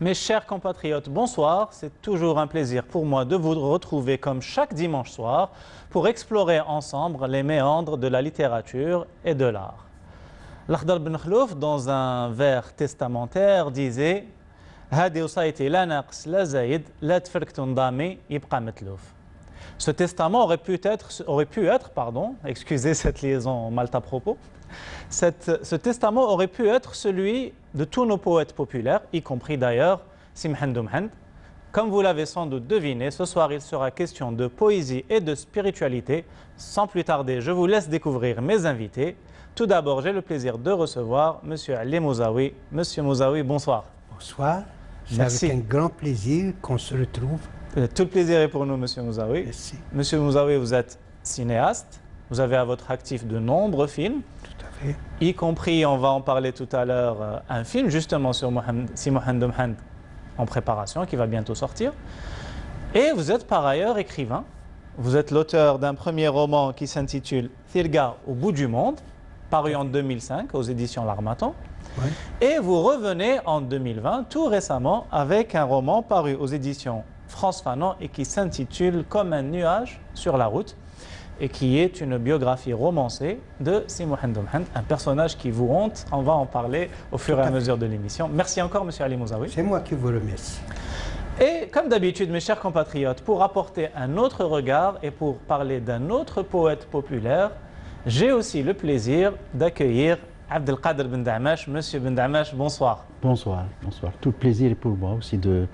Mes chers compatriotes, bonsoir. C'est toujours un plaisir pour moi de vous retrouver comme chaque dimanche soir pour explorer ensemble les méandres de la littérature et de l'art. L'Akhdar Ben Khlouf, dans un vers testamentaire, disait Hadi usayti la naqs la zaïd la tfarkt ndami yibqa matlouf. Ce testament aurait pu être, excusez cette liaison mal à propos, ce testament aurait pu être celui de tous nos poètes populaires, y compris d'ailleurs Si Mohamed Mhand. Comme vous l'avez sans doute deviné, ce soir il sera question de poésie et de spiritualité. Sans plus tarder, je vous laisse découvrir mes invités. Tout d'abord, j'ai le plaisir de recevoir M. Ali Mouzaoui. Monsieur Mouzaoui, bonsoir. Bonsoir. C'est Merci. avec un grand plaisir qu'on se retrouve. Tout le plaisir est pour nous, Monsieur Mouzaoui. Merci. Monsieur Mouzaoui, vous êtes cinéaste. Vous avez à votre actif de nombreux films. Tout à fait. Y compris, on va en parler tout à l'heure, un film justement sur Si Mohamed Mhand en préparation, qui va bientôt sortir. Et vous êtes par ailleurs écrivain. Vous êtes l'auteur d'un premier roman qui s'intitule Thilga au bout du monde, paru en 2005 aux éditions L'Harmattan. Ouais. Et vous revenez en 2020, tout récemment, avec un roman paru aux éditions France Fanon et qui s'intitule Comme un nuage sur la route, et qui est une biographie romancée de Si Mohamed Mhand, un personnage qui vous hante. On va en parler au fur et à mesure de l'émission. Merci encore, Monsieur Ali Mouzaoui. C'est moi qui vous remercie. Et comme d'habitude, mes chers compatriotes, pour apporter un autre regard et pour parler d'un autre poète populaire, j'ai aussi le plaisir d'accueillir Abdelkader Ben Dahmash. Monsieur Ben Dahmash, bonsoir. Bonsoir, bonsoir. Tout le plaisir est pour moi aussi de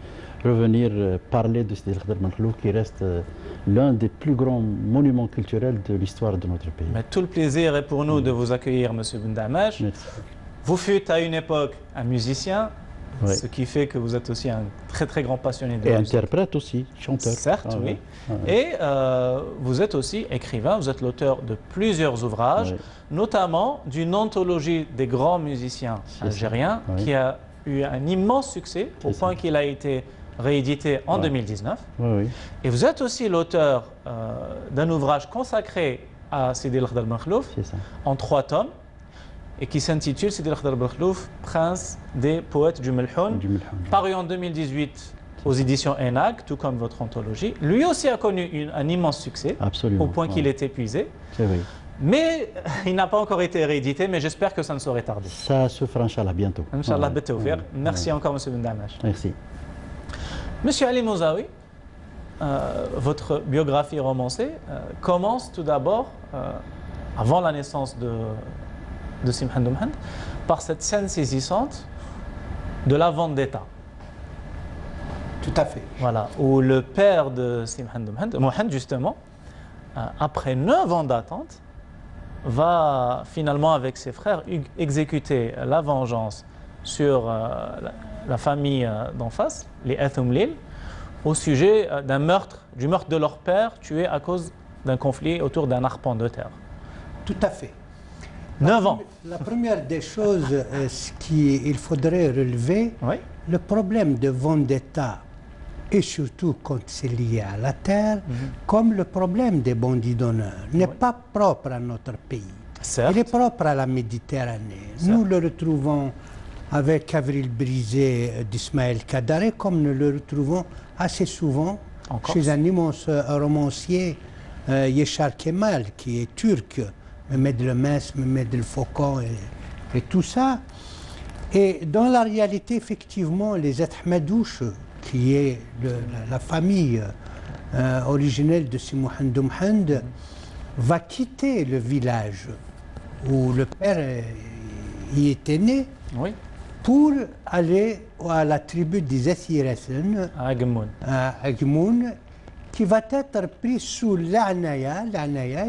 revenir parler de Sidi Al-Akhdar Ben Khlouf, qui reste l'un des plus grands monuments culturels de l'histoire de notre pays. Mais tout le plaisir est pour nous de vous accueillir, Monsieur Ben Dahmash. Merci. Vous fûtes à une époque un musicien, Oui. ce qui fait que vous êtes aussi un très très grand passionné de Et musique. interprète aussi, chanteur. Certes, Ah, oui. ouais. Ah, ouais. Et vous êtes aussi écrivain, vous êtes l'auteur de plusieurs ouvrages, Ouais. notamment d'une anthologie des grands musiciens C'est ça. algériens, Ouais. qui a eu un immense succès, au C'est point ça. qu'il a été réédité en Ouais. 2019. Oui, oui. Et vous êtes aussi l'auteur d'un ouvrage consacré à Sidi Al-Akhdar Ben Khlouf, C'est ça. en 3 tomes, et qui s'intitule Sidi Al-Akhdar Ben Khlouf, prince des poètes du Melhoun, Du Melhoun. paru en 2018 aux éditions ENAG, tout comme votre anthologie. Lui aussi a connu un immense succès, Absolument. au point qu'il Ouais. est épuisé. C'est vrai. Mais il n'a pas encore été réédité, mais j'espère que ça ne saurait tarder. Ça se fera, Inch'Allah, bientôt. Inch'Allah, Ouais. Betawfiq. Ouais. Merci Ouais. encore, Monsieur Ben Dahmash. Merci. Monsieur Ali Mouzaoui, votre biographie romancée commence tout d'abord, avant la naissance de Si Mohamed Mhand, par cette scène saisissante de la vendetta. Tout à fait. Voilà, où le père de Si Mohamed Mhand, justement, après 9 ans d'attente, va finalement avec ses frères exécuter la vengeance sur la famille d'en face, les Athumlil, au sujet du meurtre de leur père tué à cause d'un conflit autour d'un arpent de terre. Tout à fait. 9 ans. La première des choses qu'il faudrait relever, Oui, le problème de vendetta, et surtout quand c'est lié à la terre, comme le problème des bandits d'honneur, n'est pas propre à notre pays. certes. Il est propre à la Méditerranée. Certes. Nous le retrouvons avec Avril Brisé d'Ismaël Kadare, comme nous le retrouvons assez souvent En Corse. chez un immense romancier, Yeshar Kemal, qui est turc, Mehmed Lemès, Mehmed Foucault et tout ça. Et dans la réalité, effectivement, les Ahmadouches, qui est la famille originelle de Si Mohamed Mhand, va quitter le village où le père y était né Oui, pour aller à la tribu des Athirasen à Agemoun. à Agmoun, qui va être pris sous l'Anaya,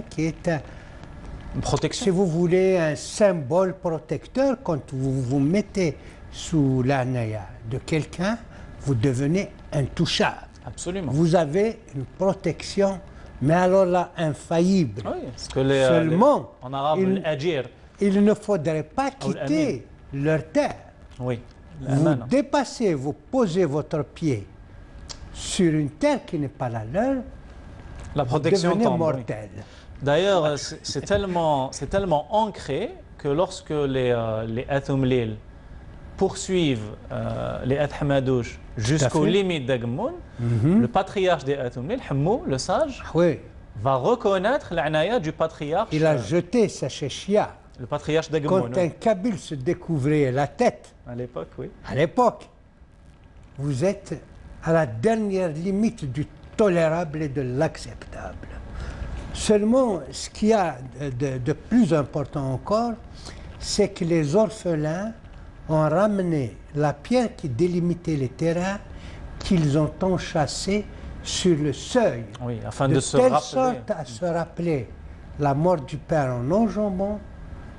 qui est, Une si protection. vous voulez, un symbole protecteur. Quand vous vous mettez sous l'Anaya de quelqu'un, vous devenez intouchable. Absolument. Vous avez une protection, mais alors là, infaillible. Oui, parce que les, Seulement, en arabe, il- l'ajir. Il ne faudrait pas Ou quitter leur terre. Oui, Vous l'aman. dépassez, vous posez votre pied sur une terre qui n'est pas la leur, La vous protection devenez tombe. oui. mortel. D'ailleurs, c'est tellement ancré que lorsque les Athumlil poursuivent les Ad Hamadouche jusqu'aux limites d'Agmoun, le patriarche des Atoumli, le sage, Oui, va reconnaître l'anaya du patriarche. il a jeté sa chéchia. Le patriarche d'Agmoun. Quand un Kabyle se découvrait la tête, À l'époque, oui. à l'époque, vous êtes à la dernière limite du tolérable et de l'acceptable. Seulement, ce qu'il y a de plus important encore, c'est que les orphelins ont ramené la pierre qui délimitait les terrains qu'ils ont enchâssée sur le seuil, Oui, afin de de se telle rappeler. sorte à se rappeler la mort du père en enjambant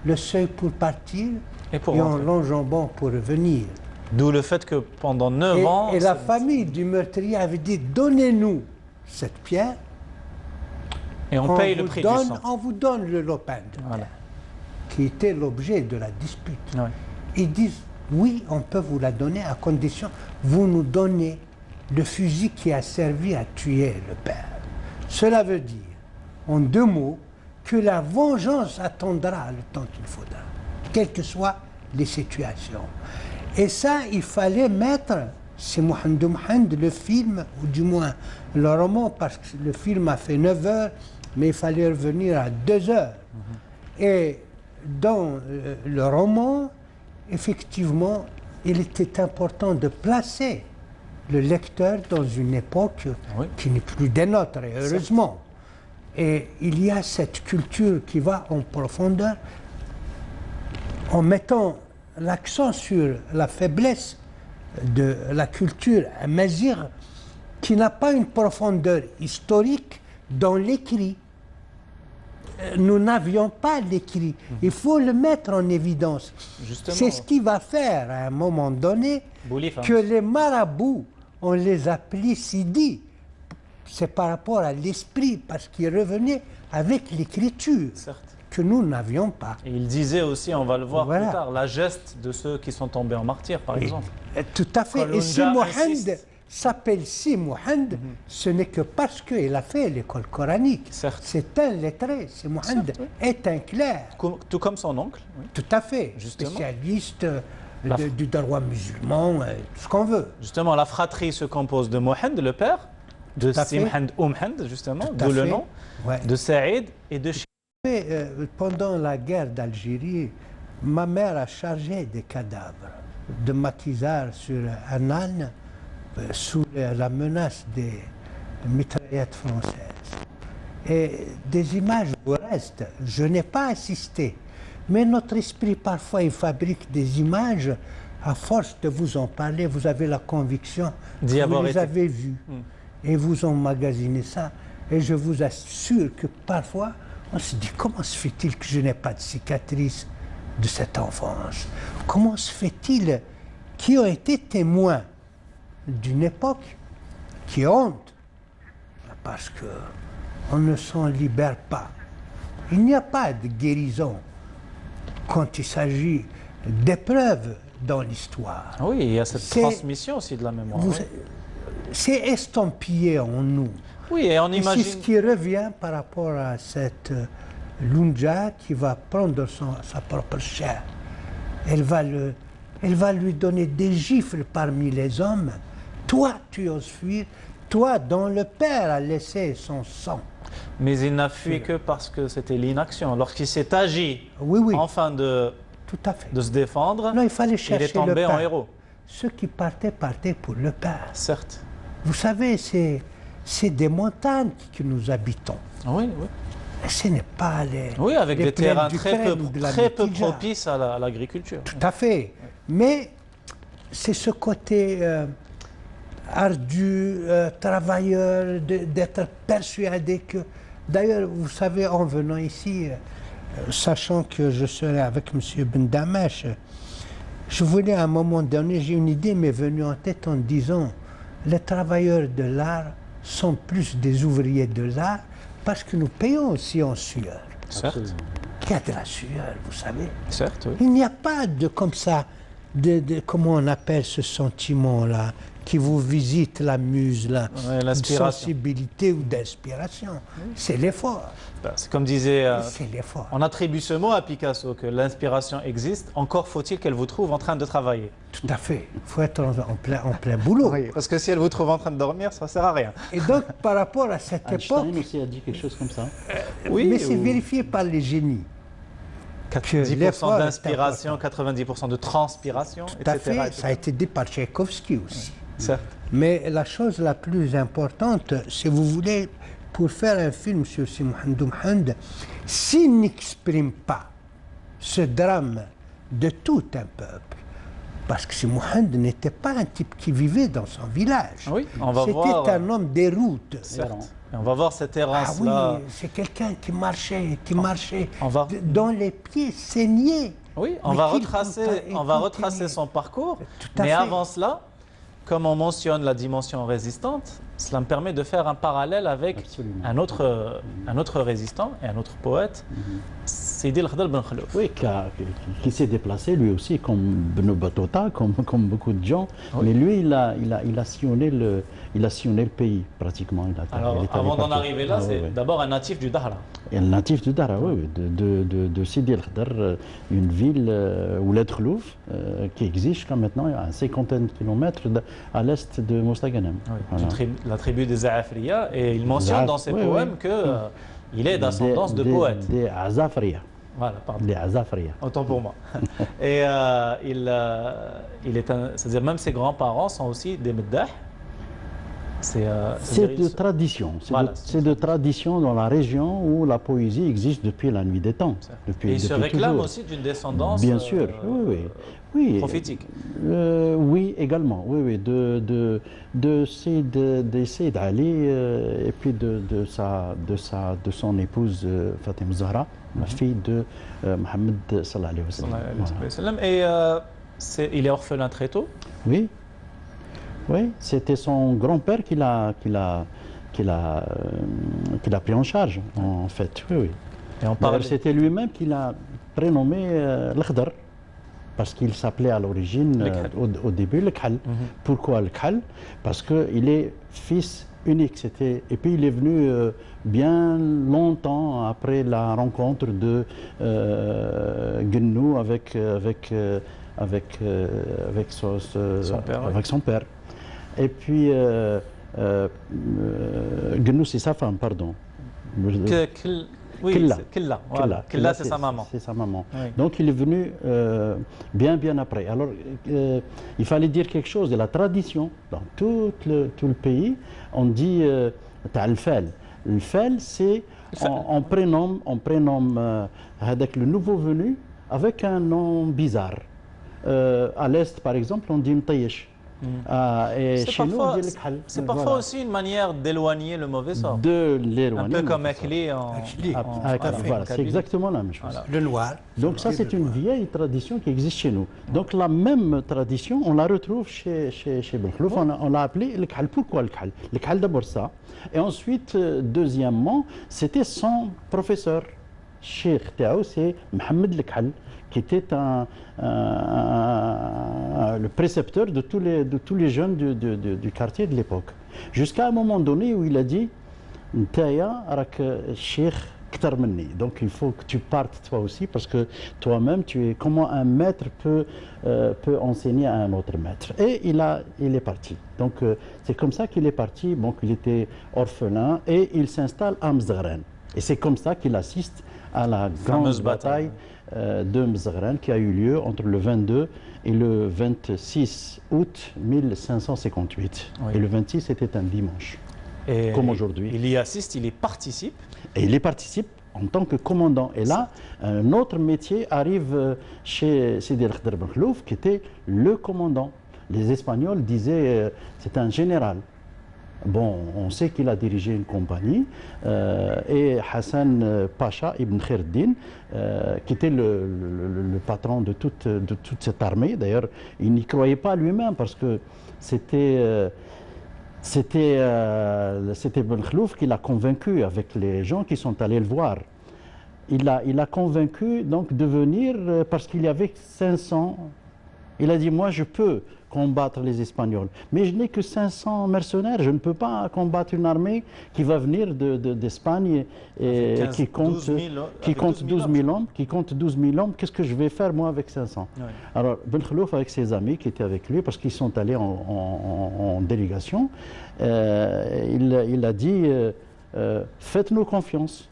le seuil pour partir Et pour et en rentrer. l'enjambant pour revenir. D'où le fait que pendant 9 ans. Et la c'est- famille du meurtrier avait dit, donnez-nous cette pierre, Et on paye le prix du sang. on vous donne le lopin de terre, Voilà. qui était l'objet de la dispute. Ouais. Ils disent, oui, on peut vous la donner à condition, vous nous donnez le fusil qui a servi à tuer le père. Cela veut dire, en 2 mots, que la vengeance attendra le temps qu'il faudra, quelles que soient les situations. Et ça, il fallait mettre, c'est Mohamed, le film, ou du moins le roman, parce que le film a fait 9 heures, mais il fallait revenir à 2 heures. Et dans le roman, effectivement, il était important de placer le lecteur dans une époque Oui. qui n'est plus des nôtres, et heureusement. Et il y a cette culture qui va en profondeur en mettant l'accent sur la faiblesse de la culture amazigh qui n'a pas une profondeur historique dans l'écrit. Nous n'avions pas l'écrit. Il faut le mettre en évidence. Justement. C'est ce qui va faire à un moment donné Boulif, hein. que les marabouts, on les appelait Sidi. C'est par rapport à l'esprit, parce qu'ils revenaient avec l'écriture Certes. que nous n'avions pas. Et il disait aussi, on va le voir Voilà. plus tard, la geste de ceux qui sont tombés en martyr, par exemple. Tout à fait. Et si Kolonja Mohamed insiste. s'appelle Si Mohamed, ce n'est que parce qu'il a fait l'école coranique. Certes. C'est un lettré. Si Mohamed Certes, oui. est un clerc. Tout comme son oncle. Oui. Tout à fait. Justement. Spécialiste La- du droit musulman, tout ce qu'on veut. Justement, la fratrie se compose de Mohamed, le père, de Tout à fait. Simhand Oumhand, justement, Tout à d'où le fait. nom, Ouais. de Saïd et de Chi. Mais, pendant la guerre d'Algérie, ma mère a chargé des cadavres de maquisards sur un âne sous la menace des mitraillettes françaises. Et des images vous restent. Je n'ai pas assisté. Mais notre esprit, parfois, il fabrique des images. À force de vous en parler, vous avez la conviction D'y que avoir vous les été. avez vus. Et vous emmagasinez ça. Et je vous assure que parfois, on se dit, comment se fait-il que je n'ai pas de cicatrices de cette enfance? Comment se fait-il qui ont été témoins d'une époque qui honte? Parce que on ne s'en libère pas. Il n'y a pas de guérison quand il s'agit d'épreuves dans l'histoire. Oui, il y a cette C'est- transmission aussi de la mémoire. Vous- oui. C'est estampillé en nous. Oui, et on Et c'est imagine. ce qui revient par rapport à cette Lunja qui va prendre sa propre chair. Elle va lui donner des gifles parmi les hommes. Toi, tu oses fuir. Toi, dont le Père a laissé son sang. Mais il n'a fui que parce que c'était l'inaction. Lorsqu'il s'est agi, Oui, oui, enfin de tout à fait. se défendre, Non, il fallait il chercher est tombé le en pain. héros. Ceux qui partaient, partaient pour le Père. Certes. Vous savez, c'est des montagnes que nous habitons. Oui, oui. Et ce n'est pas les. Oui, avec les des plaines terrains d'Ukraine ou de la très peu Mitidja. propices à l'agriculture. Tout à fait. Mais c'est ce côté ardu, travailleur, d'être persuadé que. D'ailleurs, vous savez, en venant ici, sachant que je serai avec M. Ben Damesh, je voulais à un moment donné, j'ai une idée m'est venue en tête en disant les travailleurs de l'art sont plus des ouvriers de l'art parce que nous payons aussi en sueur. Certes, Il y a de la sueur, vous savez. certes, oui. Il n'y a pas de comme ça, comment on appelle ce sentiment-là, qui vous visite la muse, la Ouais, l'inspiration. sensibilité ou d'inspiration. C'est l'effort. C'est comme disait, C'est l'effort. on attribue ce mot à Picasso, que l'inspiration existe, encore faut-il qu'elle vous trouve en train de travailler. Tout à fait. Il faut être en plein boulot. Oui, parce que si elle vous trouve en train de dormir, ça ne sert à rien. Et donc, par rapport à cette époque, Einstein aussi a dit quelque chose comme ça. Oui, mais c'est ou vérifié par les génies. 90% l'effort est d'inspiration, 90% de transpiration, Tout à etc. fait. Ça a été dit par Tchaïkovski aussi. Certes. Mais la chose la plus importante, si vous voulez, pour faire un film sur Si Mohamed Mohamed, s'il n'exprime pas ce drame de tout un peuple, parce que Si Mohamed n'était pas un type qui vivait dans son village. Oui, on va voir. C'était un homme des routes. Certes. Et on va voir cette Ah errance-là. oui, c'est quelqu'un qui marchait, on va- dont les pieds saignaient. Oui, on Mais va qu'il retracer continue. son parcours. Tout à Mais fait. avant cela, comme on mentionne la dimension résistante, cela me permet de faire un parallèle avec Absolument. un autre résistant et un autre poète, Sidi El-Khdr Ben Khalouf. Oui, qui s'est déplacé lui aussi, comme Beno Battuta, comme beaucoup de gens. Oui. Mais lui, il a sillonné le pays, pratiquement. Alors, il est allé avant d'en partout. arriver là, Ah, c'est ouais. d'abord un natif du Dahra. Et le natif du Dahra, oui, de Sidi El-Khdr, une ville, Ouled Khlouf, qui existe jusqu'à maintenant à 50 km à l'est de Mostaganem. Voilà. La tribu des Zaafriya, et il mentionne dans ses Oui, poèmes oui. qu'il est d'ascendance de poète. Des Azafriya. Voilà, pardon. Des Azafriya. Autant pour moi. Et c'est-à-dire même ses grands-parents sont aussi des Meddah. C'est de tradition. Voilà, C'est de tradition dans la région où la poésie existe depuis la nuit des temps. Et il se réclame toujours. aussi d'une descendance Bien sûr, oui. prophétique. Oui, également. Oui, de Seyd Ali et puis de son épouse Fatima Zahra, la fille de Mohammed sallallahu alayhi wa sallam. Voilà. Et il est orphelin très tôt. Oui. Oui, c'était son grand-père qui l'a pris en charge, en fait. Oui. Et on parle. C'était lui-même qui l'a prénommé L'Khdr, parce qu'il s'appelait à l'origine, au début, L'Khal. Pourquoi L'Khal? Parce qu'il est fils unique. Et puis il est venu bien longtemps après la rencontre de Gnou avec son père. Et puis, Gnou, c'est sa femme, pardon. Killa, c'est sa maman. C'est sa maman. Oui. Donc, il est venu bien après. Alors, il fallait dire quelque chose de la tradition. Dans tout le pays, on dit le fel. Le fel, c'est on prénomme avec le nouveau venu avec un nom bizarre. À l'est, par exemple, on dit Mtayesh. Et chez nous, on dit L'Khal. C'est parfois aussi une manière d'éloigner le mauvais sort. De l'éloigner. Un peu comme Akli Voilà, c'est exactement la même chose. Voilà. Le noir. Donc ça, c'est une vieille tradition qui existe chez nous. Donc la même tradition, on la retrouve chez Ben Khlouf. On l'a appelé L'Khal. Pourquoi L'Khal? L'Khal, d'abord ça. Et ensuite, deuxièmement, c'était son professeur. Cheikh Taou, c'est Mohamed L'Khal, qui était le précepteur de tous les jeunes du quartier de l'époque. Jusqu'à un moment donné où il a dit Ntaya rak Cheikh Ktar Menni. Donc il faut que tu partes toi aussi, parce que toi-même, tu es comment un maître peut enseigner à un autre maître. Et il est parti. Donc c'est comme ça qu'il est parti. Donc il était orphelin et il s'installe à Mzaghren. Et c'est comme ça qu'il assiste à la grande bataille de Mzaghren qui a eu lieu entre le 22 et le 26 août 1558. Oui. Et le 26, c'était un dimanche, comme aujourd'hui. Il y assiste, il y participe. Et il y participe en tant que commandant. Et là, un autre métier arrive chez Sidi El-Khdr Ben Khlouf, qui était le commandant. Les Espagnols disaient c'est un général. Bon, on sait qu'il a dirigé une compagnie et Hassan Pacha Ibn Khairuddin, qui était le patron de toute cette armée. D'ailleurs, il n'y croyait pas lui-même parce que c'était Ben Khlouf qui l'a convaincu avec les gens qui sont allés le voir. Il a convaincu donc de venir parce qu'il y avait 500 Il a dit, moi je peux combattre les Espagnols, mais je n'ai que 500 mercenaires, je ne peux pas combattre une armée qui va venir d'Espagne et qui compte 12 000 hommes. Qui compte 12 000 hommes, qu'est-ce que je vais faire moi avec 500? Ouais. Alors Ben Khalouf avec ses amis qui étaient avec lui, parce qu'ils sont allés en délégation, il a dit, faites-nous confiance.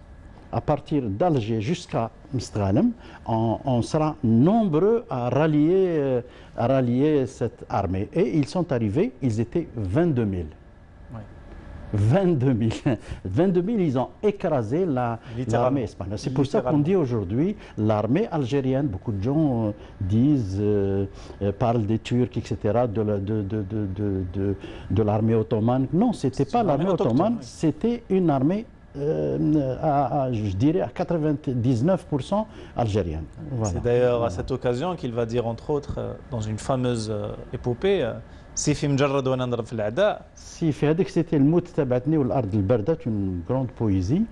À partir d'Alger jusqu'à Mestgalem, on sera nombreux à rallier cette armée. Et ils sont arrivés, ils étaient 22 000. Ouais. 22 000. 22 000, ils ont écrasé l'armée espagnole. C'est pour ça qu'on dit aujourd'hui l'armée algérienne. Beaucoup de gens disent, parlent des Turcs, etc., de l'armée ottomane. Non, ce n'était pas l'armée ottomane, c'était une armée je dirais à 99% algérienne. Voilà. C'est d'ailleurs à cette occasion qu'il va dire, entre autres, dans une fameuse épopée, سيفي مجرد وانا نضرب في الاعداء. سيفي هذيك سيتي الموت تبعتني والارض البارده une grande poésie.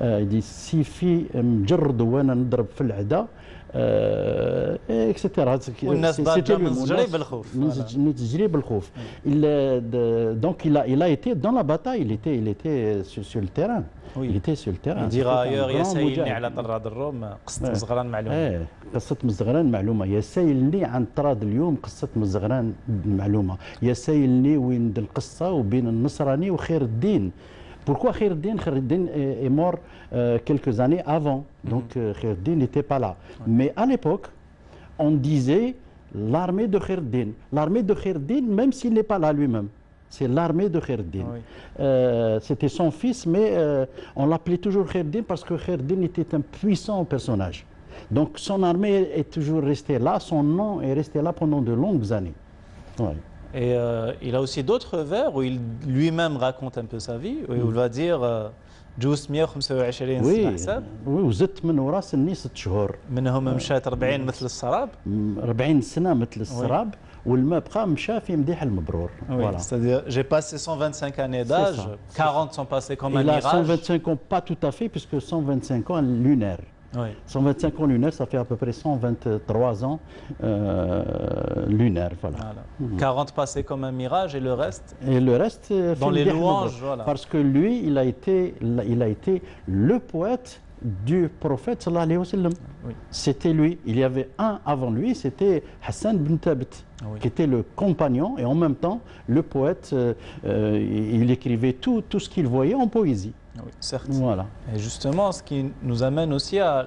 Il dit سيفي مجرد وانا نضرب في الاعداء etc. والناس ضاجه من تجري بالخوف. من تجري بالخوف. Donc il a été dans la bataille, il était sur le terrain. Oui. Il était sur le terrain. Il dira ailleurs يا سايلني على طراد الروم قصة مزغران معلومة. قصة مزغران معلومة. يا سايلني عن طراد اليوم قصة مزغران معلومة. يا سايلني وين القصة وبين النصراني وخير الدين. Pourquoi Khaireddin est mort quelques années avant, donc Khaireddin n'était pas là. Mais à l'époque, on disait l'armée de Khaireddin. L'armée de Khaireddin, même s'il n'est pas là lui-même, c'est l'armée de Khaireddin. Oui. C'était son fils, mais on l'appelait toujours Khaireddin parce que Khaireddin était un puissant personnage. Donc son armée est toujours restée là, son nom est resté là pendant de longues années. Ouais. Et il a aussi d'autres vers où il lui-même raconte un peu sa vie, où il va dire جوزت 125 سنة حساب. وي وزدت من ورا سني 6 شهور. منهم مشات 40 مثل السراب. 40 سنة مثل السراب. والما بقى مشى في مديح المبرور. Voilà. C'est-à-dire, j'ai passé 125 années d'âge, 40 sont passées comme un mirage. Il a 125 ans, pas tout à fait, puisque 125 ans lunaires. Oui. 125 ans lunaires, ça fait à peu près 123 ans lunaires. Voilà. 40 passés comme un mirage et le reste dans les louanges. Voilà. Parce que lui, il a été le poète du prophète sallallahu alayhi wa sallam. Oui. C'était lui. Il y avait un avant lui, c'était Hassan bin Thabit, qui était le compagnon et en même temps le poète. Il écrivait tout ce qu'il voyait en poésie. Oui, certes. Voilà. Et justement, ce qui nous amène aussi à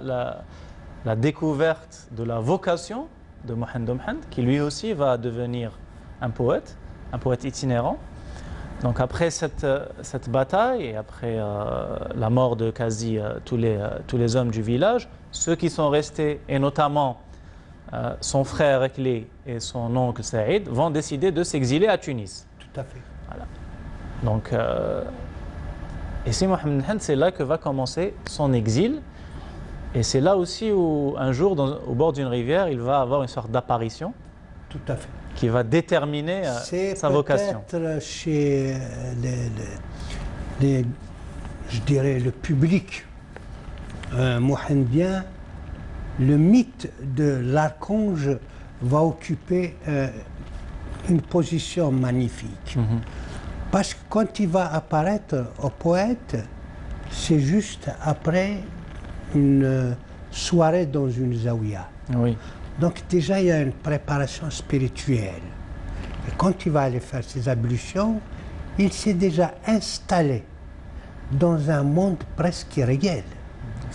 la découverte de la vocation de Mohand Mohand, qui lui aussi va devenir un poète itinérant. Donc après cette bataille et après la mort de quasi tous les hommes du village, ceux qui sont restés, et notamment son frère Ekli et son oncle Saïd, vont décider de s'exiler à Tunis. Tout à fait. Voilà. Donc, et c'est Mohamed Mohand, c'est là que va commencer son exil. Et c'est là aussi où, un jour, au bord d'une rivière, il va avoir une sorte d'apparition. Tout à fait. Qui va déterminer sa vocation. C'est peut-être chez je dirais, le public mohandien, le mythe de l'archange va occuper une position magnifique. Parce que quand il va apparaître au poète, c'est juste après une soirée dans une zaouïa. Oui. Donc déjà, il y a une préparation spirituelle. Et quand il va aller faire ses ablutions, il s'est déjà installé dans un monde presque réel.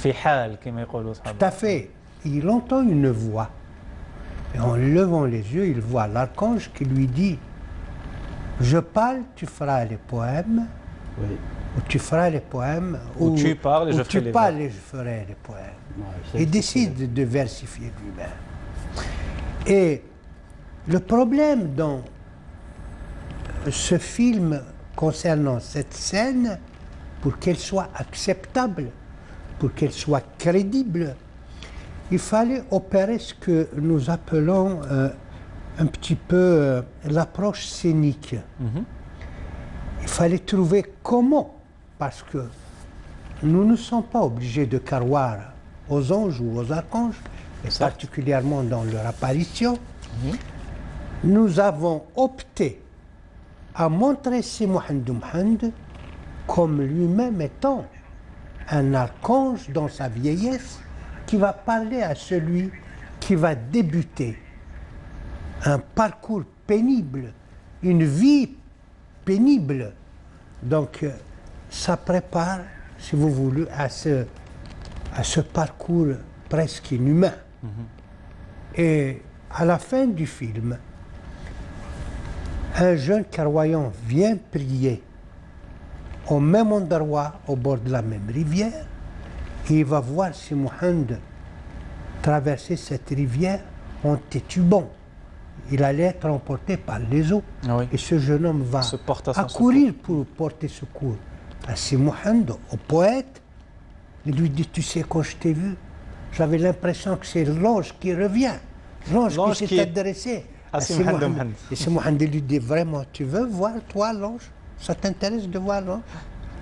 Tout à fait. Il entend une voix. Et en levant les yeux, il voit l'archange qui lui dit « Je parle, tu feras les poèmes. Oui. Ou tu feras les poèmes. Ou tu parles et je ferai les poèmes. » Il décide de versifier lui-même. Et le problème dans ce film concernant cette scène, pour qu'elle soit acceptable, pour qu'elle soit crédible, il fallait opérer ce que nous appelons un petit peu l'approche scénique. Il fallait trouver comment, parce que nous ne sommes pas obligés de croire aux anges ou aux archanges, et particulièrement dans leur apparition, nous avons opté à montrer Si Mohamed comme lui-même étant un archange dans sa vieillesse qui va parler à celui qui va débuter un parcours pénible, une vie pénible. Donc, ça prépare, si vous voulez, à ce parcours presque inhumain. Et à la fin du film, un jeune Karaouayan vient prier au même endroit, au bord de la même rivière, et il va voir Si Mohamed traverser cette rivière en tétubant. Il allait être emporté par les eaux. Ah oui. Et ce jeune homme va Se porte à son accourir pour porter secours à Si Mohamed, au poète. Il lui dit, tu sais, quand je t'ai vu, j'avais l'impression que c'est l'ange qui revient, l'ange qui s'est adressé à Si Mohamed. Et Si Mohamed lui dit, vraiment, tu veux voir, toi, l'ange? Ça t'intéresse de voir l'ange?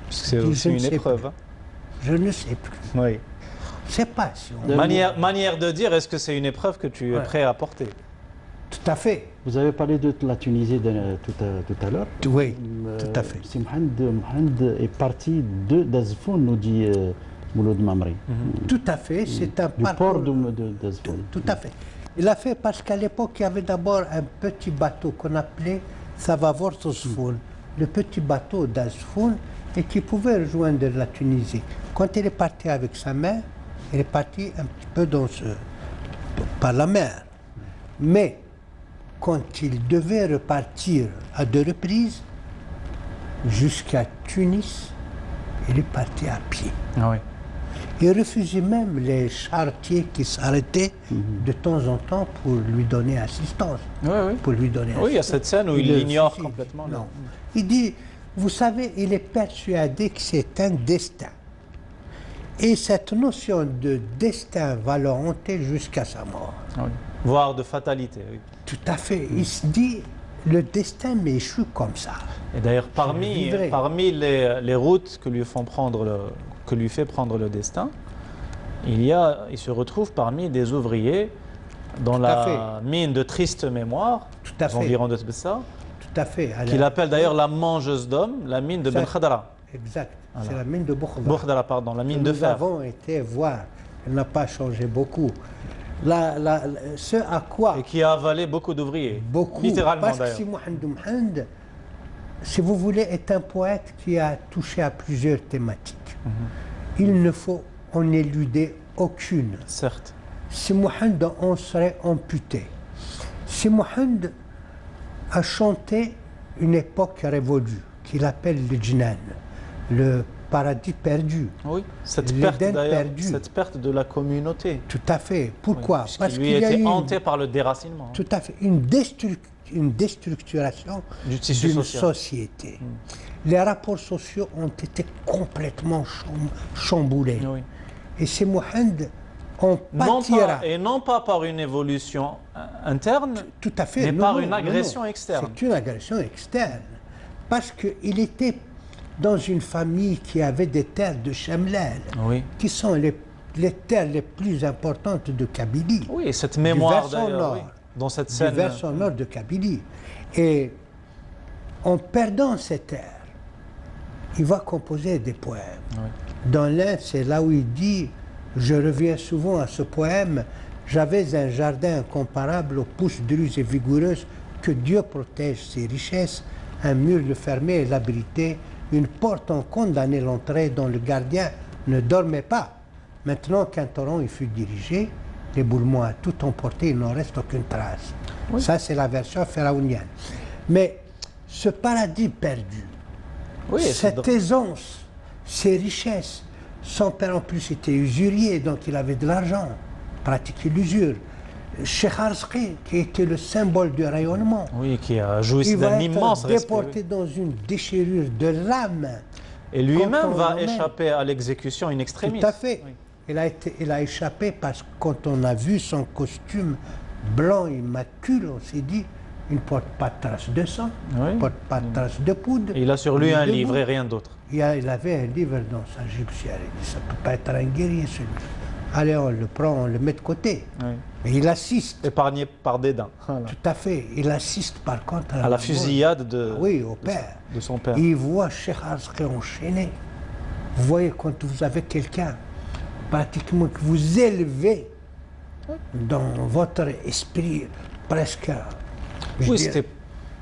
C'est aussi une épreuve. Je ne sais plus. Oui. Je ne sais pas si on... Manière de dire, est-ce que c'est une épreuve que tu es prêt à porter? Tout à fait. Vous avez parlé de la Tunisie tout à l'heure. Oui, tout à fait. Si Mohamed est parti d'Azfoun, nous dit Mouloud Mamri. Tout à fait, c'est un Du parcours... port d'Azfoun. Tout à fait. Il a fait parce qu'à l'époque, il y avait d'abord un petit bateau qu'on appelait Savavor Azfoun, le petit bateau d'Azfoun, et qui pouvait rejoindre la Tunisie. Quand il est parti avec sa mère, il est parti un petit peu par la mer. Mais quand il devait repartir à 2 reprises jusqu'à Tunis, il est parti à pied. Ah oui. Il refusait même les charretiers qui s'arrêtaient de temps en temps pour lui donner assistance. Oui, oui. Pour lui donner Oui, il y a assistance. cette scène où il le ignore refusait. complètement. Non. Il dit, vous savez, il est persuadé que c'est un destin. Et cette notion de destin va le hanter jusqu'à sa mort. Ah oui. Voire de fatalité. Oui. Tout à fait. Il se dit, le destin m'échoue comme ça. Et d'ailleurs, vivrai. parmi les routes que lui fait prendre le destin, il se retrouve parmi des ouvriers dans la mine de triste mémoire, Tout à fait. environs de Tbessa, Tout à fait. qu'il appelle d'ailleurs la mangeuse d'hommes, la mine de Ben Khadra. Exact. Voilà. C'est la mine de Boukhdara. Boukhdara, pardon, la mine de Nous fer. avons été voir. Elle n'a pas changé beaucoup. Ce à quoi Et qui a avalé beaucoup d'ouvriers. beaucoup, Littéralement parce que d'ailleurs. Si Mohamed, si vous voulez, est un poète qui a touché à plusieurs thématiques. Il ne faut en éluder aucune. Certes. Si Mohamed en serait amputé. Si Mohamed a chanté une époque révolue qu'il appelle le Djinan, le paradis perdu. Oui, cette L'Éden perte d'ailleurs, perdu. cette perte de la communauté. Tout à fait. Pourquoi? Oui, Parce lui qu'il y a était eu hanté par le déracinement. tout à fait une déstructuration Du tissu d'une social. société. Les rapports sociaux ont été complètement chamboulés. Oui. Et ces Mohamed en Non pâtira. pas, et non pas par une évolution interne, Tout à fait. mais Non, par non, une non, agression non. externe. C'est une agression externe. Parce qu'il était dans une famille qui avait des terres de Chemlel, Oui. qui sont les terres les plus importantes de Kabylie. Oui, et cette mémoire versant d'ailleurs, nord. oui, dans cette Du scène. versant nord de Kabylie. Et en perdant ces terres, il va composer des poèmes. Oui. Dans l'un, c'est là où il dit, je reviens souvent à ce poème, j'avais un jardin incomparable aux pousses drues et vigoureuses, que Dieu protège ses richesses, un mur le fermait et l'abritait, une porte en condamnait l'entrée dont le gardien ne dormait pas. Maintenant qu'un torrent y fut dirigé, l'éboulement a tout emporté, il n'en reste aucune trace. Oui. Ça, c'est la version pharaonienne. Mais ce paradis perdu, Oui, et c'est cette aisance, ces richesses, son père en plus était usurier, donc il avait de l'argent, pratiquait l'usure. Cheikh Arzqi, qui était le symbole du rayonnement, oui, qui a joui il d'un va immense être respect. déporté dans une déchirure de l'âme. Et lui-même Quand on va l'emmène. échapper à l'exécution in extremis. Tout à fait. Oui. Il a échappé parce que quand on a vu son costume blanc immaculé, on s'est dit, il ne porte pas de trace de sang, Oui. il ne porte pas de trace de poudre. Et il a sur lui Il un est debout. livre et rien d'autre. Il avait un livre dans sa jupe. Il dit, ça ne peut pas être un guerrier, celui-là. Allez, on le prend, on le met de côté. Oui. Mais il assiste. Épargné par dédain. Voilà. Tout à fait. Il assiste par contre À la fusillade oui, au père. de son père. Il voit Cheikh Arzqi enchaîné. Vous voyez, quand vous avez quelqu'un pratiquement que vous élevez dans votre esprit presque. Oui, c'était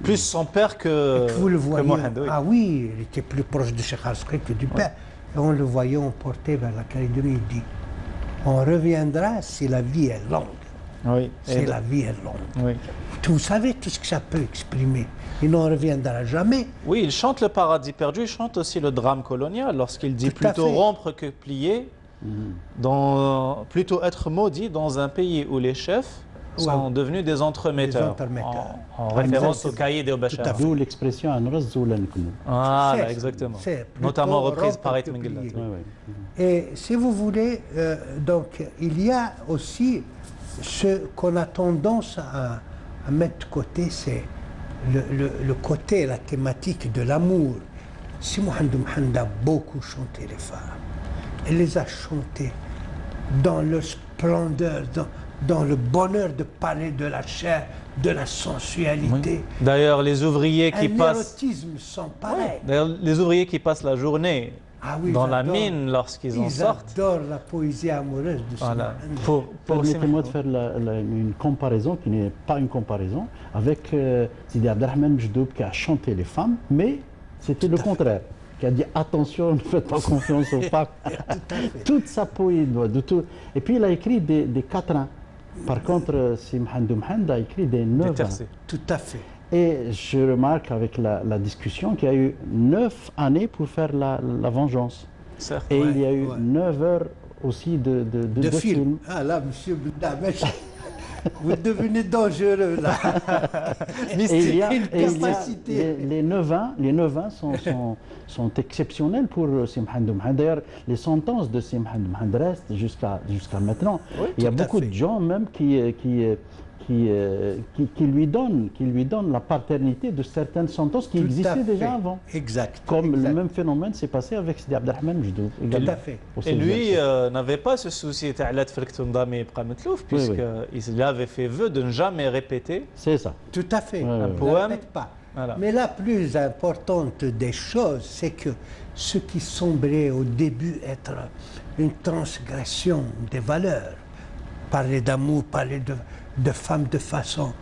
plus son père que vous le voyez. Mohamed. Oui. Ah oui, il était plus proche de Cheikh Arzqi que du père. Et on le voyait emporté vers la Calédonie. Il dit on reviendra si la vie est longue. Oui. Si la vie est longue. Oui. Vous savez tout ce que ça peut exprimer. Il n'en reviendra jamais. Oui, il chante le paradis perdu, il chante aussi le drame colonial lorsqu'il dit Tout à plutôt fait. rompre que plier, plutôt être maudit dans un pays où les chefs sont devenus des entremetteurs. Des entremetteurs. En référence au Exactement. cahier des Obachar. Tout à fait. D'où l'expression "Anraz Zoula Nknou". Voilà, C'est- exactement. c'est plutôt Notamment reprise rompre par que Ait Mengelat. plier. Ouais, ouais. Et si vous voulez, donc il y a aussi ce qu'on a tendance à mettre de côté, c'est le côté, la thématique de l'amour. Si Mohamed Mohamed a beaucoup chanté les femmes, elle les a chantées dans leur splendeur, dans le bonheur de parler de la chair, de la sensualité. D'ailleurs, les ouvriers qui Un passent, érotisme sans pareil. d'ailleurs, les ouvriers qui passent la journée Ah oui, dans la j'adore. mine lorsqu'ils en Ils sortent. adorent la poésie amoureuse de ce Voilà. Mohamed. Pour Permettez-moi de faire une comparaison qui n'est pas une comparaison avec Sidi Abdelrahman Mjdoub qui a chanté les femmes, mais c'était le contraire. Qui a dit attention, ne faites pas confiance aux femmes. Toute sa poésie, de tout. Et puis il a écrit des quatrains. Par contre, si Mohamed Mohamed a écrit des neuvains. tercés. Tout à fait. Et je remarque avec la discussion qu'il y a eu 9 années pour faire la vengeance. Certes. Et Ouais, il y a eu ouais. 9 heures aussi de De films. Ah là, monsieur Bouddha, vous devenez dangereux là. Et il y a, Une et il y a capacité. les neuvains sont exceptionnels pour Mohamed Mohamed. D'ailleurs, les sentences de Mohamed Mohamed restent jusqu'à maintenant. Oui, Il y a tout à beaucoup fait. de gens même qui lui donnent la paternité de certaines sentences qui Tout à existaient déjà fait. avant. Exact. Comme exact. le même phénomène s'est passé avec Sidi Abdelrahman Mjdoub. Tout à fait. Et lui n'avait pas ce souci puisqu'il avait fait vœu de ne jamais répéter. C'est ça. Tout à fait. Ouais, ouais. Ne Poème. répète pas. Voilà. Mais la plus importante des choses, c'est que ce qui semblait au début être une transgression des valeurs, parler d'amour, parler de femmes de façon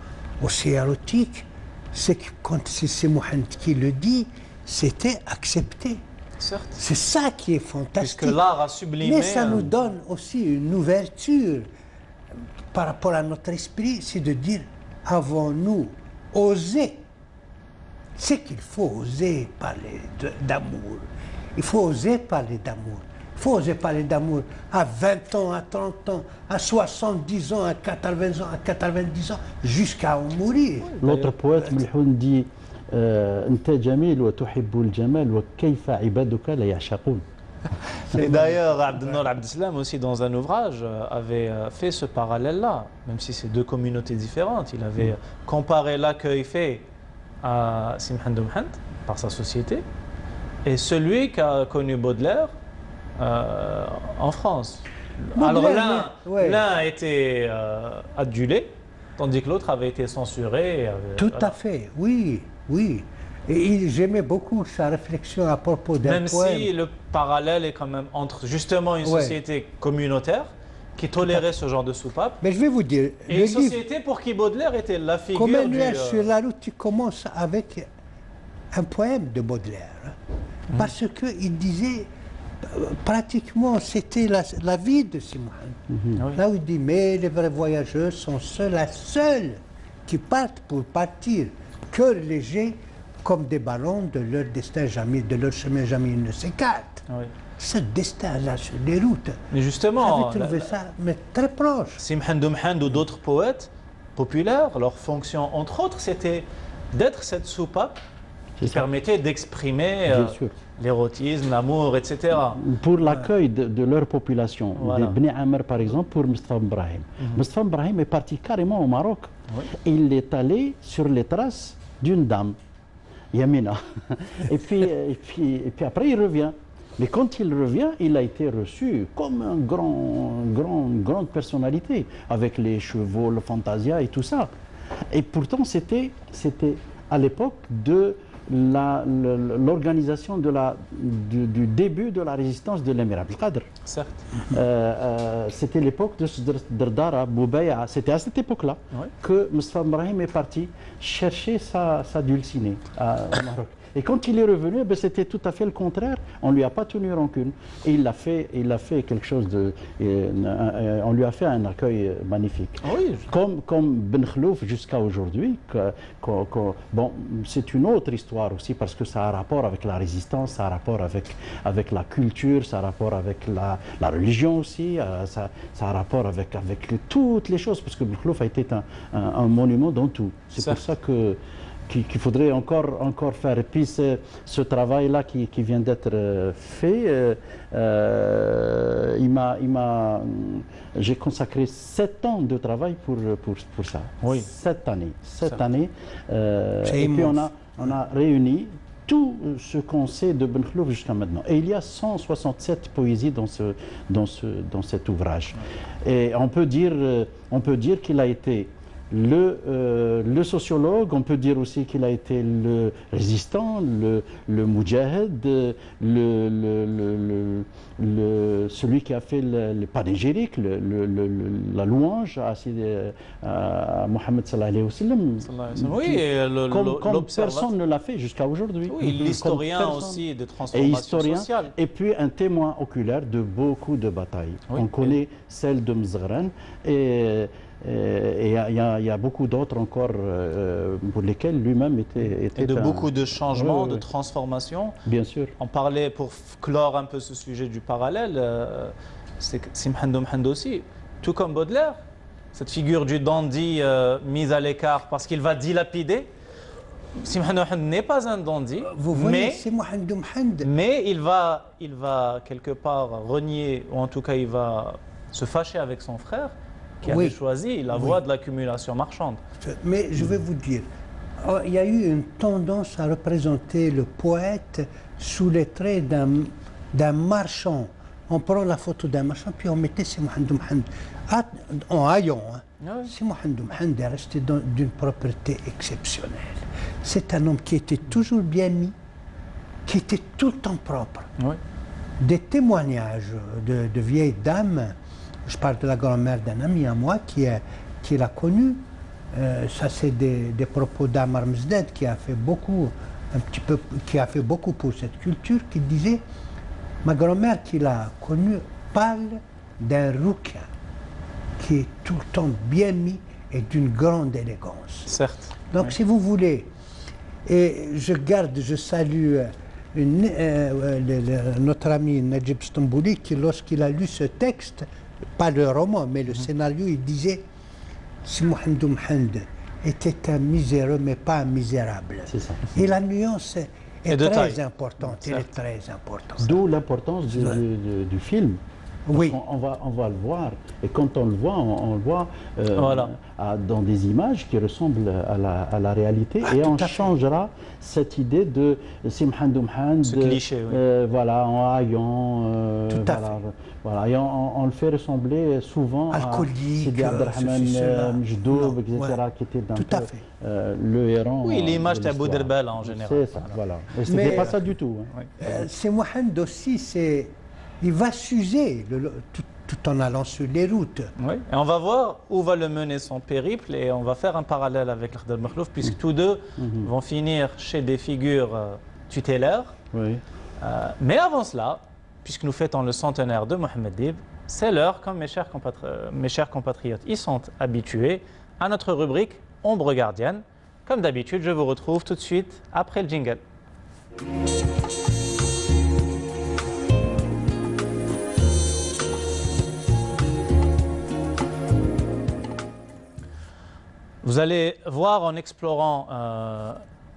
aussi érotique, c'est que quand c'est Mohamed qui le dit, c'était accepté. Certes. C'est ça qui est Puisque fantastique. l'art a sublimé. Mais ça nous donne aussi une ouverture par rapport à notre esprit, c'est de dire, avons-nous osé? C'est qu'il faut oser parler d'amour. Il faut oser parler d'amour. Il faut oser parler d'amour à 20 ans, à 30 ans, à 70 ans, à 80 ans, à 90 ans, jusqu'à en mourir. L'autre poète Melhoun dit أنت جميل وتحب الجمال وكيف عبادك لا يعشقون. Et d'ailleurs, Abdelnour Abdeslam aussi dans un ouvrage avait fait ce parallèle-là, même si c'est deux communautés différentes. Il avait comparé l'accueil fait à Mohamed Mohamed par sa société et celui qu'a connu Baudelaire en France. Alors Baudelaire, l'un ouais. a été adulé, tandis que l'autre avait été censuré. Tout à fait, oui, oui. Et j'aimais beaucoup sa réflexion à propos d'un Même poème. si le parallèle est quand même entre justement une Ouais. société communautaire qui tolérait ce genre de soupape Mais je vais vous dire, et le une livre, société pour qui Baudelaire était la figure comme un du... nuage sur la route, il commence avec un poème de Baudelaire. Parce qu'il disait, pratiquement, c'était la vie de Simon. Oui. Là où il dit, mais les vrais voyageurs sont seuls qui partent pour partir, cœur léger, comme des ballons de leur destin jamais, de leur chemin jamais ils ne s'écartent. Oui. Ce destin-là sur les routes, Mais justement, j'avais trouvé ça mais très proche. Mohamed Mohamed ou d'autres poètes populaires, leur fonction, entre autres, c'était d'être cette soupape qui C'est ça. permettait d'exprimer Bien sûr. l'érotisme, l'amour, etc. Pour l'accueil de leur population. Voilà. Des Bni Amr, par exemple, pour Mustafa Brahim. Mustafa Brahim est parti carrément au Maroc. Oui. Il est allé sur les traces d'une dame, Yamina. et puis après, il revient. Mais quand il revient, il a été reçu comme une grande personnalité, avec les chevaux, le fantasia et tout ça. Et pourtant, c'était à l'époque de l'organisation du début de la résistance de l'émir Abdelkader. Certes. C'était l'époque de Dardara, Boubaya. C'était à cette époque-là que Moustapha Brahim est parti chercher sa dulcinée au Maroc. Et quand il est revenu, c'était tout à fait le contraire. On ne lui a pas tenu rancune. Et il a fait quelque chose de... on lui a fait un accueil magnifique. Oui. Comme Ben Khlouf jusqu'à aujourd'hui. Bon, c'est une autre histoire aussi parce que ça a rapport avec la résistance, ça a rapport avec la culture, ça a rapport avec la religion aussi, ça a rapport avec toutes les choses parce que Ben Khlouf a été un monument dans tout. C'est pour ça qu'il faudrait encore faire. Et puis ce travail-là qui vient d'être fait, j'ai consacré 7 ans de travail pour ça. Oui. 7 années. 7 années. Et puis on a réuni tout ce qu'on sait de Ben Khlouf jusqu'à maintenant. Et il y a 167 poésies dans cet ouvrage. Et on peut dire qu'il a été le sociologue, on peut dire aussi qu'il a été le résistant, le moudjahid, celui qui a fait le panégyrique, la louange à Mohammed sallallahu alayhi wa sallam. Oui, comme personne ne l'a fait jusqu'à aujourd'hui. Oui, l'historien aussi de transformation sociale. Et puis un témoin oculaire de beaucoup de batailles. Oui, on connaît celle de Mzgran et il y a beaucoup d'autres encore pour lesquels lui-même était et de beaucoup de changements, de transformations. Bien sûr. On parlait, pour clore un peu ce sujet du parallèle, c'est Simhandou Mhand aussi, tout comme Baudelaire, cette figure du dandy mise à l'écart parce qu'il va dilapider. Simhandou Mhand n'est pas un dandy, mais il va quelque part renier, ou en tout cas il va se fâcher avec son frère, qui avait choisi la voie de l'accumulation marchande. Mais je vais vous dire, il y a eu une tendance à représenter le poète sous les traits d'un marchand. On prend la photo d'un marchand, puis on mettait Simhandou Mhand en haillons. Simhandou Mhand est resté d'une propreté exceptionnelle. C'est un homme qui était toujours bien mis, qui était tout le temps propre. Oui. Des témoignages de vieilles dames. Je parle de la grand-mère d'un ami à moi qui l'a connu. Ça, c'est des propos d'Amar Mzded qui a fait beaucoup pour cette culture, qui disait, ma grand-mère qui l'a connu parle d'un rouquin qui est tout le temps bien mis et d'une grande élégance. Certes. Donc, si vous voulez, et je salue notre ami Najib Stambouli qui, lorsqu'il a lu ce texte, pas le roman, mais le scénario, il disait si Simhandou Mhand était un miséreux, mais pas un misérable. C'est ça. Et la nuance est très importante. Elle est très importante. D'où l'importance du film. Oui. On va le voir. Et quand on le voit, on le voit dans des images qui ressemblent à la réalité. Et on changera cette idée de Simhandou Mhand. Ce cliché, voilà, en haillons. Tout à fait. Voilà, et on le fait ressembler souvent alcoolique, à Sidi Abdelrahman Mjdoub, etc., qui était d'un peu le héron. Oui, l'image d'Abou Derbel en général. C'est ça, voilà. Et ce n'était pas ça du tout. Simhandou aussi, il va s'user tout en allant sur les routes. Oui, et on va voir où va le mener son périple et on va faire un parallèle avec l'Akhdar Makhlouf puisque tous deux vont finir chez des figures tutélaires. Oui. Mais avant cela, puisque nous fêtons le centenaire de Mohammed Dib, c'est l'heure, comme mes chers compatriotes y sont habitués, à notre rubrique Ombre gardienne. Comme d'habitude, je vous retrouve tout de suite après le jingle. Vous allez voir en explorant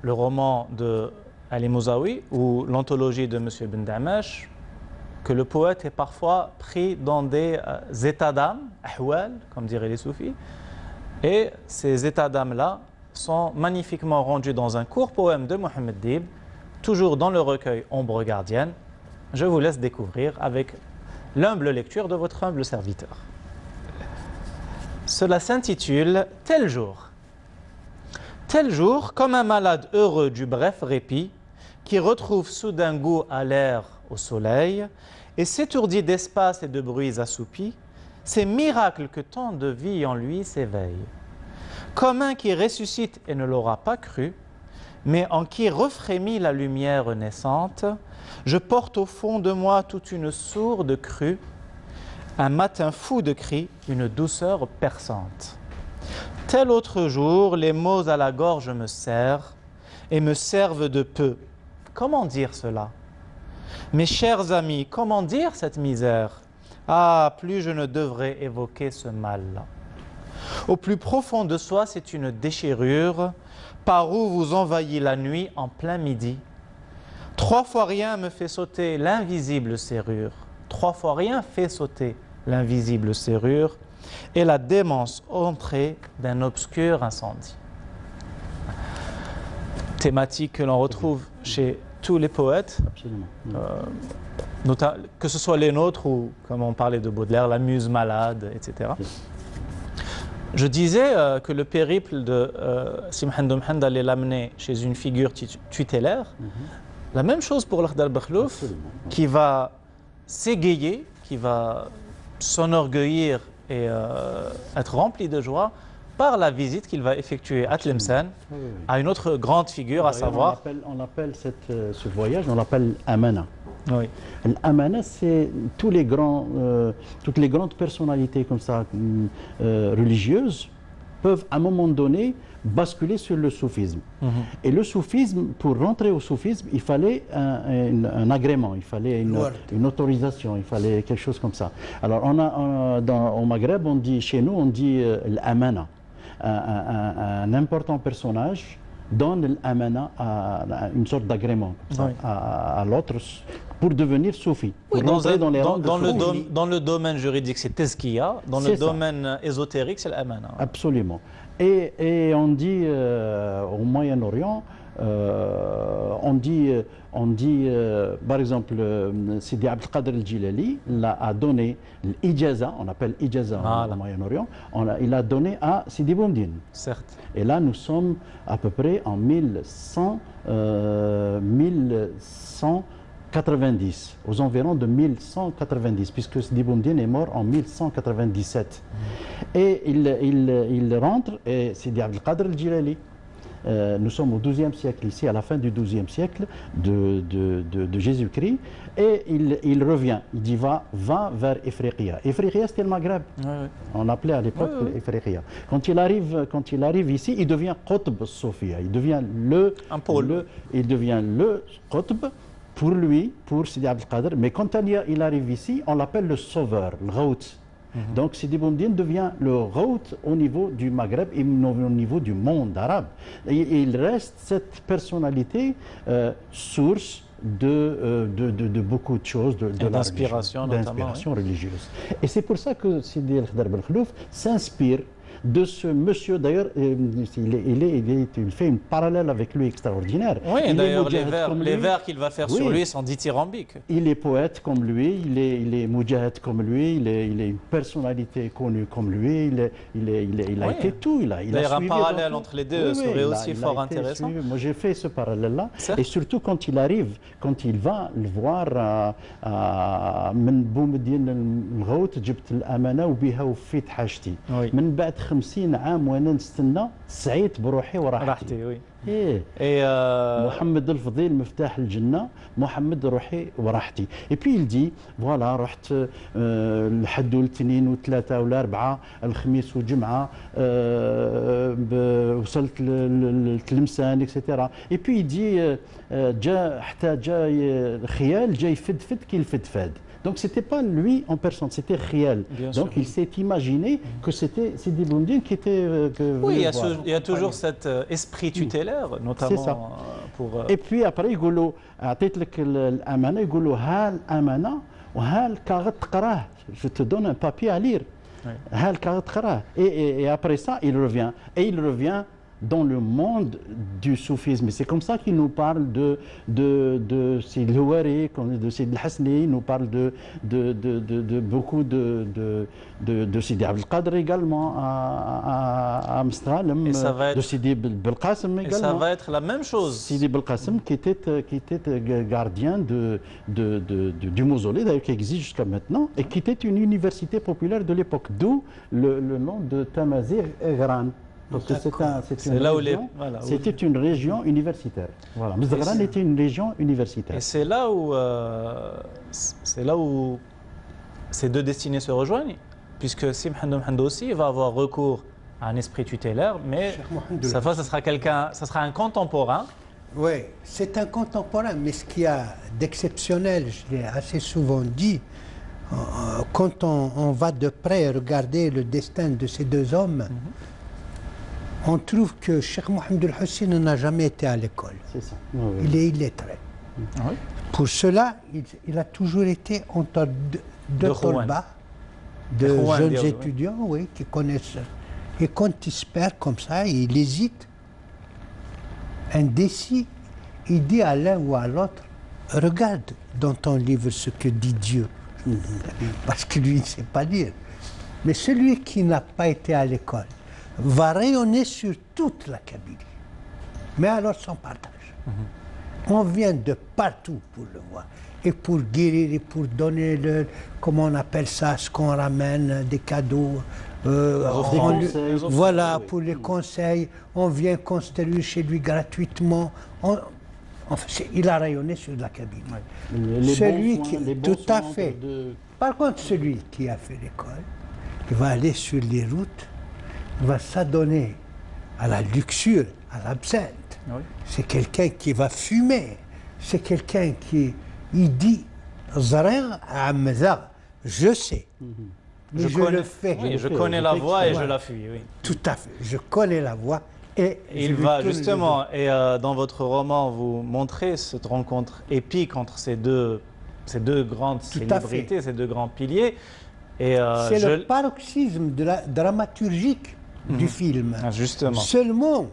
le roman de Ali Mouzaoui ou l'anthologie de M. Ben Damash que le poète est parfois pris dans des états d'âme, ahwal, comme diraient les soufis, et ces états d'âme-là sont magnifiquement rendus dans un court poème de Mohammed Dib, toujours dans le recueil Ombre gardienne, Je vous laisse découvrir avec l'humble lecture de votre humble serviteur. Cela s'intitule « Tel jour ». Tel jour, comme un malade heureux du bref répit, qui retrouve soudain goût à l'air, au soleil, et s'étourdit d'espace et de bruits assoupis, c'est miracle que tant de vie en lui s'éveille. Comme un qui ressuscite et ne l'aura pas cru, mais en qui refrémit la lumière naissante, je porte au fond de moi toute une sourde crue, un matin fou de cris, une douceur perçante. Tel autre jour, les mots à la gorge me serrent et me servent de peu. Comment dire cela? Mes chers amis, comment dire cette misère? Ah, plus je ne devrais évoquer ce mal-là. Au plus profond de soi, c'est une déchirure, par où vous envahit la nuit en plein midi. 3 fois rien me fait sauter l'invisible serrure. 3 fois rien fait sauter l'invisible serrure et la démence entrée d'un obscur incendie. Thématique que l'on retrouve chez tous les poètes, que ce soit les nôtres ou, comme on parlait de Baudelaire, la muse malade, etc. Je disais que le périple de Si Mohamed Mohamed allait l'amener chez une figure tutélaire. La même chose pour l'Akhdar Bakhlouf, qui va s'égayer, qui va s'enorgueillir et être rempli de joie par la visite qu'il va effectuer à Tlemcen à une autre grande figure, à savoir... On appelle ce voyage, on l'appelle Amana. Oui. L'Amana, c'est toutes les grandes personnalités comme ça, religieuses, peuvent à un moment donné basculer sur le soufisme. Et le soufisme, pour rentrer au soufisme, il fallait un agrément, il fallait une autorisation, il fallait quelque chose comme ça. Alors au Maghreb, chez nous, on dit l'Amana. Un important personnage donne l'Amana à une sorte d'agrément à l'autre pour devenir soufi. Oui, dans le domaine juridique, c'est Tezkiya, dans le domaine ésotérique, c'est l'Amana. Absolument. Et on dit au Moyen-Orient, on dit par exemple, Sidi Abdelkader el-Jilali a donné l'ijaza, on appelle ijaza au Moyen-Orient, il a donné à Sidi Boumediene. Certes. Et là, nous sommes à peu près en 1190, aux environs de 1190, puisque Sidi Boumediene est mort en 1197. Et il rentre, et Sidi Abdelkader el-Jilali, nous sommes au XIIe siècle, ici, à la fin du XIIe siècle de Jésus-Christ, et il revient, il dit va vers Ifriqiya. Ifriqiya, c'était le Maghreb. On appelait à l'époque Ifriqiya. Quand il arrive ici, il devient Qutb Sofia, il devient le Qutb pour lui, pour Sidi Abdelkader, mais quand il arrive ici, on l'appelle le sauveur, le Ghaut. Donc Sidi Boumediene devient le Ghaut au niveau du Maghreb et au niveau du monde arabe. Et il reste cette personnalité source de beaucoup de choses, d'inspiration religieuse. Et c'est pour ça que Sidi El-Akhdar Bakhlouf s'inspire de ce monsieur. D'ailleurs, il fait une parallèle avec lui extraordinaire. Oui, d'ailleurs, les vers qu'il va faire sur lui sont dithyrambiques. Il est poète comme lui, il est moudjahid comme lui, il est une personnalité connue comme lui, il a été tout. D'ailleurs, un parallèle entre les deux serait aussi fort intéressant. Moi, j'ai fait ce parallèle-là. Et surtout quand il arrive, quand il va le voir من بومدين الغوت جبت الأمانة وبها وفيت حاجتي من بعد 50 عام وانا نستنى سعيت بروحي وراحتي. محمد الفضيل مفتاح الجنة، محمد روحي وراحتي. Et puis il dit voilà رحت الحد والاثنين والثلاثة والأربعة الخميس والجمعة وصلت لتلمسان etc. Et puis il dit جا حتى جا خيال جاي فد كي الفدفاد. Donc ce n'était pas lui en personne, c'était Khial. Donc il s'est imaginé que c'était Sidi Boumediene qui était... oui, il y a toujours cet esprit tutélaire, notamment pour... Et puis après, il dit, أعطيت لك الأمانة, يقول له ها الأمانة وها الكاغط تقراه. Je te donne un papier à lire. ها الكاغط تقراه. Et après ça, il revient. Et il revient dans le monde du soufisme. C'est comme ça qu'il nous parle de Sid el-Houari, de Sid el-Hasni, il nous parle de beaucoup de Sidi Abdel Qadir également à Amsterdam, de Sidi Belqasem également. Et ça va être la même chose. Sidi Belqasem qui était gardien du mausolée, d'ailleurs qui existe jusqu'à maintenant, et qui était une université populaire de l'époque, d'où le nom de Tamazigh et Gran. C'était une région universitaire. Voilà. Mzghran était une région universitaire. Et c'est là où ces deux destinées se rejoignent, puisque Si Mohamed Mohamed aussi va avoir recours à un esprit tutélaire, mais cette fois, ça sera un contemporain. Oui, c'est un contemporain, mais ce qu'il y a d'exceptionnel, je l'ai assez souvent dit, quand on va de près regarder le destin de ces deux hommes, on trouve que Cheikh Mohamed El-Hussein n'a jamais été à l'école. C'est ça. Il est illettré. Oui. Pour cela, il a toujours été entre deux tolbas, de jeunes étudiants, oui, qui connaissent. Et quand il se perd comme ça, il hésite, indécis, il dit à l'un ou à l'autre, regarde dans ton livre ce que dit Dieu. Parce que lui, il ne sait pas lire. Mais celui qui n'a pas été à l'école va rayonner sur toute la Kabylie. Mais alors sans partage. On vient de partout pour le voir. Et pour guérir, et pour donner comment on appelle ça, ce qu'on ramène, des cadeaux. Voilà, pour les conseils. On vient construire chez lui gratuitement. Il a rayonné sur la Kabylie. Celui qui, tout à fait. Par contre, celui qui a fait l'école, il va aller sur les routes, il va s'adonner à la luxure, à l'absinthe. Oui. C'est quelqu'un qui va fumer. C'est quelqu'un qui dit Zarer Amza, je sais. Mais je le fais. Oui, je connais la voie et je la fuis. Oui. Tout à fait. Je connais la voie. Et il va justement, et dans votre roman, vous montrez cette rencontre épique entre ces deux grandes célébrités, ces deux grands piliers. C'est le paroxysme de la dramaturgique du film. Ah, justement. Seulement,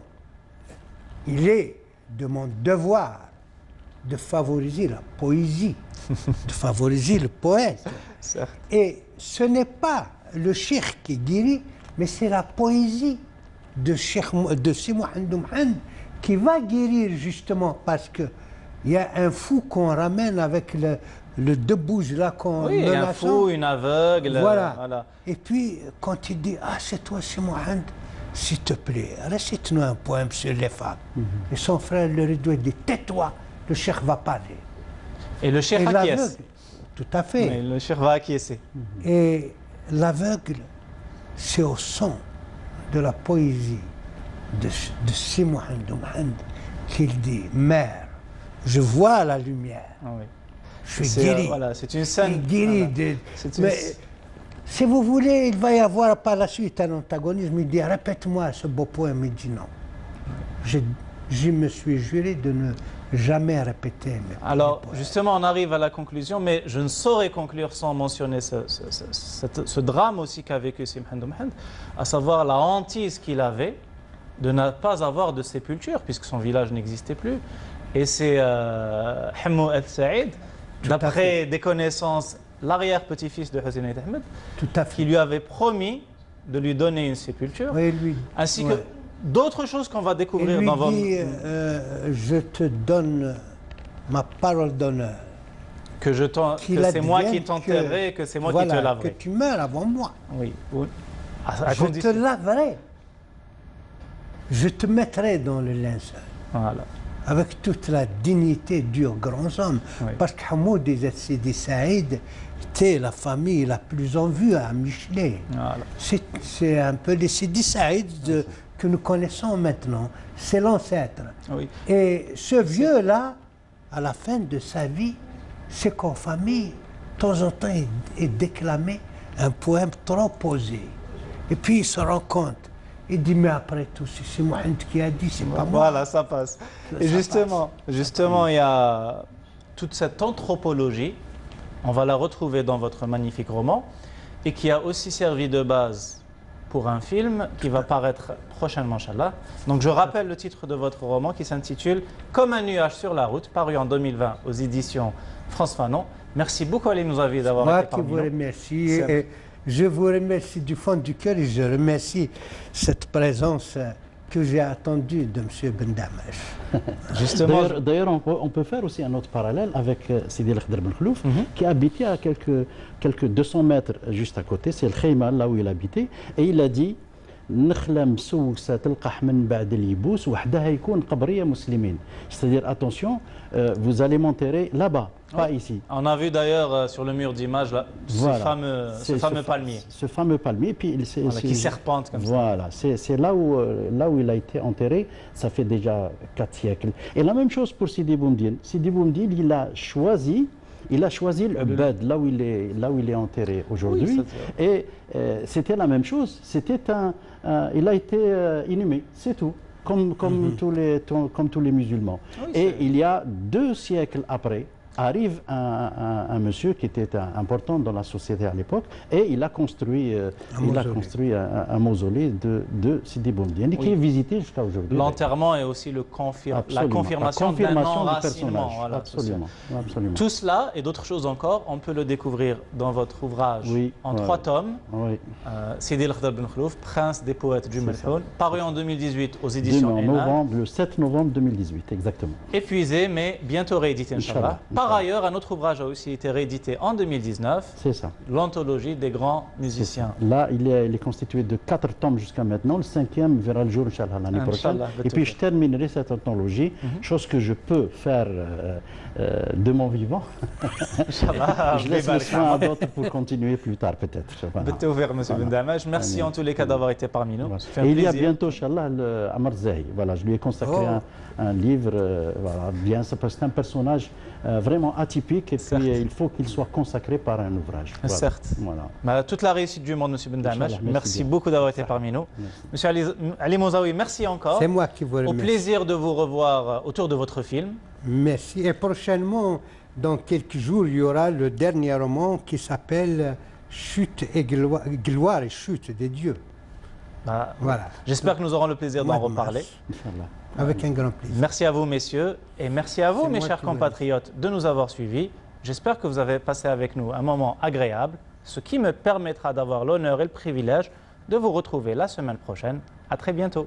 il est de mon devoir de favoriser la poésie, de favoriser le poète. Certes. Et ce n'est pas le cheikh qui guérit, mais c'est la poésie de Si Mohamed Mohamed qui va guérir justement parce que il y a un fou qu'on ramène avec le deux bouges là qu'on menaçant. Un fou, une aveugle. Voilà. Et puis quand il dit c'est toi Si Mohamed, s'il te plaît, récite-nous un poème sur les femmes. Et son frère le rideau dit tais-toi, le cheikh va parler. Et le cheikh acquiesce. Tout à fait. Mais le cheikh va acquiescer. Et l'aveugle, c'est au son de la poésie de Si Mohamed Mohamed qu'il dit mère, je vois la lumière. Oui. Je suis guéri. C'est une scène. Mais si vous voulez, il va y avoir par la suite un antagonisme. Il dit répète-moi ce beau poème. Il dit non. Je me suis juré de ne jamais répéter. Alors, justement, on arrive à la conclusion, mais je ne saurais conclure sans mentionner ce drame aussi qu'a vécu Si Mohamed Mohamed, à savoir la hantise qu'il avait de ne pas avoir de sépulture, puisque son village n'existait plus. Et c'est Hamou El-Saïd, d'après des connaissances, l'arrière-petit-fils de Hussein Ahmed, qui lui avait promis de lui donner une sépulture, ainsi que d'autres choses qu'on va découvrir dans votre... je te donne ma parole d'honneur. Que c'est moi qui t'enterrerai, que c'est moi qui te laverai. Que tu meurs avant moi. Oui. Je te laverai. Je te mettrai dans le linceul. Voilà. Avec toute la dignité due aux grands hommes. Oui. Parce que Hamoud et Sidi Saïd était la famille la plus en vue à Michelet. Voilà. C'est un peu les Sidi Saïd que nous connaissons maintenant. C'est l'ancêtre. Oui. Et ce vieux-là, à la fin de sa vie, c'est qu'en famille, de temps en temps, il déclamait un poème trop posé. Et puis il se rend compte. Il dit, mais après tout, c'est Mohamed qui a dit, c'est pas moi. Voilà, ça passe. Et justement, il y a toute cette anthropologie, on va la retrouver dans votre magnifique roman, et qui a aussi servi de base pour un film qui va paraître prochainement, Inch'Allah. Donc je rappelle le titre de votre roman qui s'intitule Comme un nuage sur la route, paru en 2020 aux éditions France Fanon. Merci beaucoup Ali Mouzavi d'avoir été parmi nous. Moi qui vous remercie. Et je vous remercie du fond du cœur et je remercie cette présence que j'ai attendue de M. Ben Damache. Justement, D'ailleurs, on peut faire aussi un autre parallèle avec Sidi El Khder Ben Khlouf, qui habitait à quelques 200 mètres juste à côté. C'est le Khayma, là où il habitait. Et il a dit نخلة مسوسة تلقح من بعد اليبوس وحدها يكون قبرية مسلمين. C'est-à-dire, attention, vous allez m'enterrer là-bas, pas ici. On a vu d'ailleurs sur le mur d'image Voilà. ce fameux palmier. Ce fameux palmier, puis Qui serpente comme ça. Voilà, c'est là où il a été enterré, ça fait déjà 4 siècles. Et la même chose pour Sidi Boumediene. Sidi Boumediene, il a choisi le Bad, là où il est enterré aujourd'hui. Oui, et c'était la même chose. Il a été inhumé, c'est tout. Comme tous les musulmans. Oui, et il y a 2 siècles après, arrive un monsieur qui était important dans la société à l'époque et il a construit un mausolée de Sidi Boumediene qui est visité jusqu'à aujourd'hui. L'enterrement est aussi la confirmation d'un enracinement. Voilà, absolument. Tout cela et d'autres choses encore, on peut le découvrir dans votre ouvrage en 3 tomes. Sidi El Khder Ben Khlouf, Prince des poètes du Melhoun, paru en 2018 aux éditions Enal. Le 7 novembre 2018, exactement. Épuisé, mais bientôt réédité, Inch'Allah. Par ailleurs, un autre ouvrage a aussi été réédité en 2019. C'est ça. L'anthologie des grands musiciens. Là, il est constitué de 4 tomes jusqu'à maintenant. Le 5e verra le jour, Inch'Allah, l'année prochaine. Et puis, je terminerai cette anthologie, chose que je peux faire de mon vivant. Je laisse le soin à d'autres pour continuer plus tard, peut-être. Bête ouvert, M. Ben Damache. Merci en tous les cas d'avoir été parmi nous. Et il y a bientôt, Inch'Allah, Amar Zahi. Voilà, je lui ai consacré un livre. Voilà, bien, parce que c'est un personnage vraiment atypique et puis il faut qu'il soit consacré par un ouvrage. Voilà. Certes. Voilà. Toute la réussite du monde, M. Ben Damache. Merci beaucoup d'avoir été parmi nous. M. Ali Mouzaoui, merci encore. C'est moi qui vous remercie. Au plaisir de vous revoir autour de votre film. Merci. Et prochainement, dans quelques jours, il y aura le dernier roman qui s'appelle Chute et gloire et chute des dieux. Voilà. J'espère que nous aurons le plaisir d'en reparler. Avec un grand plaisir. Merci à vous, messieurs, et merci à vous, mes chers compatriotes, de nous avoir suivis. J'espère que vous avez passé avec nous un moment agréable, ce qui me permettra d'avoir l'honneur et le privilège de vous retrouver la semaine prochaine. À très bientôt.